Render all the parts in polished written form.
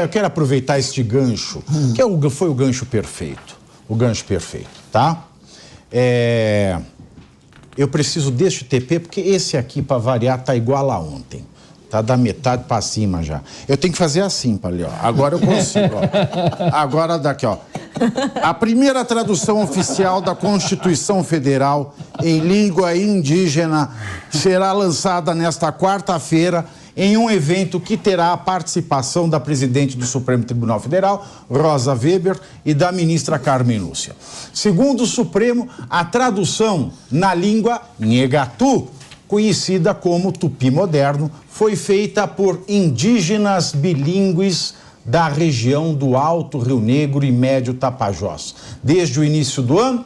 Eu quero aproveitar este gancho, que foi o gancho perfeito. O gancho perfeito, tá? Eu preciso deste TP, porque esse aqui, para variar, tá igual a ontem. Tá da metade para cima já. Eu tenho que fazer assim, Palio. Agora eu consigo, ó. Agora daqui, ó. A primeira tradução oficial da Constituição Federal em língua indígena será lançada nesta quarta-feira em um evento que terá a participação da presidente do Supremo Tribunal Federal, Rosa Weber, e da ministra Carmen Lúcia. Segundo o Supremo, a tradução na língua Nhegatu, conhecida como Tupi moderno, foi feita por indígenas bilíngues da região do Alto Rio Negro e Médio Tapajós. Desde o início do ano,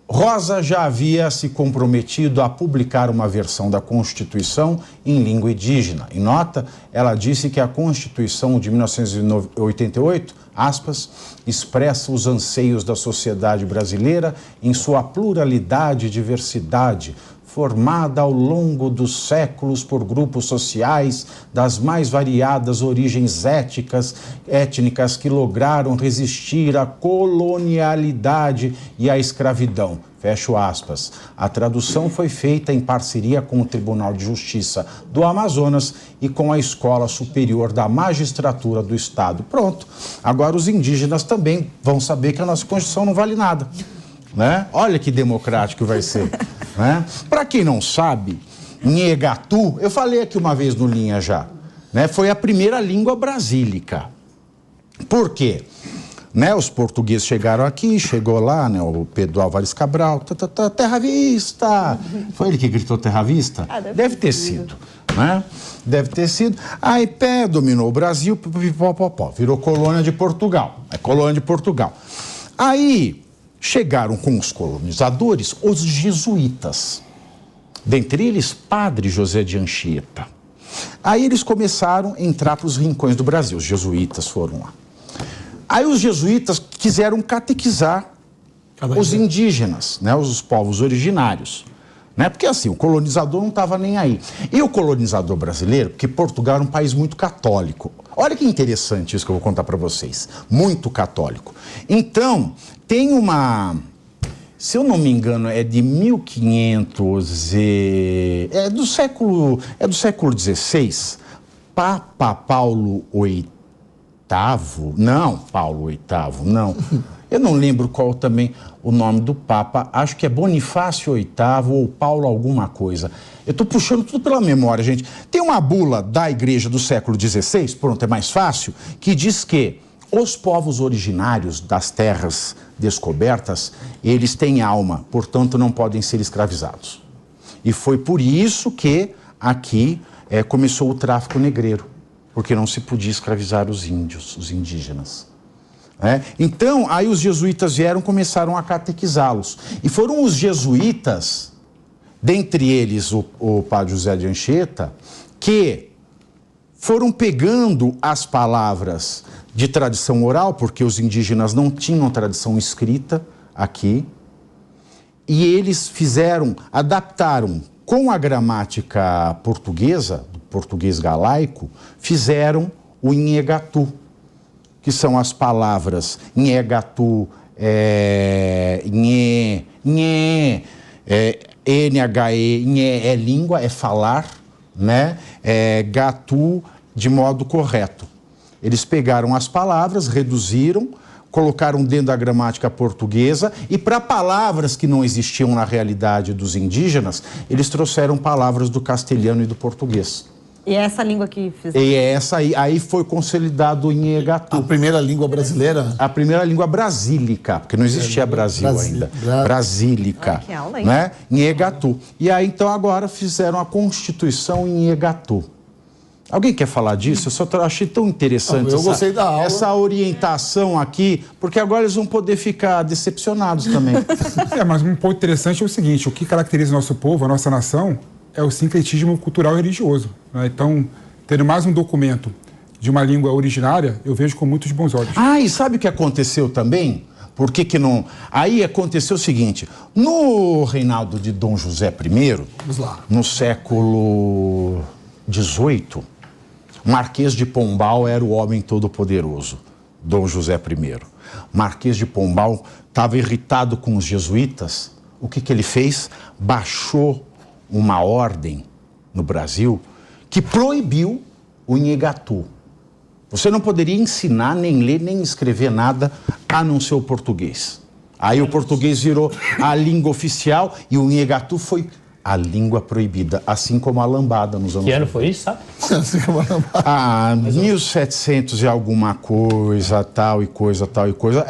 Rosa já havia se comprometido a publicar uma versão da Constituição em língua indígena. Em nota, ela disse que a Constituição de 1988, aspas, expressa os anseios da sociedade brasileira em sua pluralidade e diversidade, formada ao longo dos séculos por grupos sociais das mais variadas origens étnicas que lograram resistir à colonialidade e à escravidão. Fecho aspas. A tradução foi feita em parceria com o Tribunal de Justiça do Amazonas e com a Escola Superior da Magistratura do Estado. Pronto. Agora os indígenas também vão saber que a nossa Constituição não vale nada. Né? Olha que democrático vai ser. Né? Para quem não sabe, Nhegatu, eu falei aqui uma vez no Linha já, né? Foi a primeira língua brasílica. Por quê? Né? Os portugueses chegaram aqui, chegou lá, né? O Pedro Álvares Cabral, terra vista! Foi ele que gritou terra vista? Deve ter sido. Né? Deve ter sido. Aí Pé dominou o Brasil, virou colônia de Portugal. É colônia de Portugal. Aí chegaram com os colonizadores os jesuítas, dentre eles Padre José de Anchieta. Aí eles começaram a entrar para os rincões do Brasil, os jesuítas foram lá. Aí os jesuítas quiseram catequizar os indígenas, né, os povos originários. Né? Porque assim, o colonizador não estava nem aí. E o colonizador brasileiro, porque Portugal era um país muito católico. Olha que interessante isso que eu vou contar para vocês. Muito católico. Então, tem uma... Se eu não me engano, é de 1500 e... É do século XVI. Papa Paulo VIII. Não, Paulo VIII, não. Eu não lembro qual também o nome do Papa, acho que é Bonifácio VIII ou Paulo alguma coisa. Eu estou puxando tudo pela memória, gente. Tem uma bula da igreja do século XVI, pronto, é mais fácil, que diz que os povos originários das terras descobertas, eles têm alma, portanto não podem ser escravizados. E foi por isso que aqui começou o tráfico negreiro, porque não se podia escravizar os índios, os indígenas. Então, aí os jesuítas vieram e começaram a catequizá-los. E foram os jesuítas, dentre eles o padre José de Anchieta, que foram pegando as palavras de tradição oral, porque os indígenas não tinham tradição escrita aqui, e eles adaptaram com a gramática portuguesa, do português galaico, fizeram o Nhegatu, que são as palavras Nhegatu, Nhê, N-H-E, Nhê é língua, é falar, né? Gatu de modo correto. Eles pegaram as palavras, reduziram, colocaram dentro da gramática portuguesa e para palavras que não existiam na realidade dos indígenas, eles trouxeram palavras do castelhano e do português. E é essa língua que fizeram? E é essa aí foi consolidado em Nhegatu. A primeira língua brasileira? A primeira língua brasílica, porque não existia Brasil ainda. Brasílica, que aula, hein? né? Nhegatu. E aí, então, agora fizeram a Constituição em Nhegatu. Alguém quer falar disso? Eu só achei tão interessante gostei da aula. Essa orientação aqui, porque agora eles vão poder ficar decepcionados também. Mas um ponto interessante é o seguinte, o que caracteriza o nosso povo, a nossa nação, é o sincretismo cultural e religioso. Né? Então, tendo mais um documento de uma língua originária, eu vejo com muitos bons olhos. Ah, e sabe o que aconteceu também? Por que não... Aí aconteceu o seguinte, no reinado de Dom José I, no século XVIII, Marquês de Pombal era o homem todo-poderoso, Dom José I. Marquês de Pombal estava irritado com os jesuítas. O que ele fez? Baixou uma ordem no Brasil que proibiu o Nhegatu. Você não poderia ensinar, nem ler, nem escrever nada, a não ser o português. Aí o português virou a língua oficial e o Nhegatu foi a língua proibida, assim como a lambada nos anos... Que ano foi isso, sabe? 1700 e alguma coisa, tal e coisa, tal e coisa.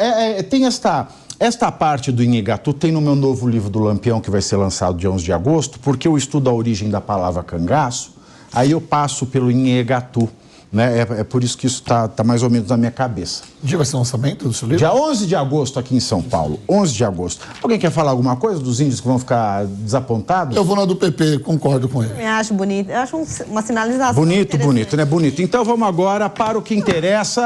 Tem esta parte do Nhegatu, tem no meu novo livro do Lampião, que vai ser lançado dia 11 de agosto, porque eu estudo a origem da palavra cangaço, aí eu passo pelo Nhegatu. Né? É por isso que isso tá mais ou menos na minha cabeça. Que dia vai ser o lançamento do seu livro? Dia 11 de agosto aqui em São Paulo. 11 de agosto. Alguém quer falar alguma coisa dos índios que vão ficar desapontados? Eu vou na do PP, concordo com ele. Eu acho bonito. Eu acho uma sinalização. Bonito, né? Bonito. Então vamos agora para o que interessa.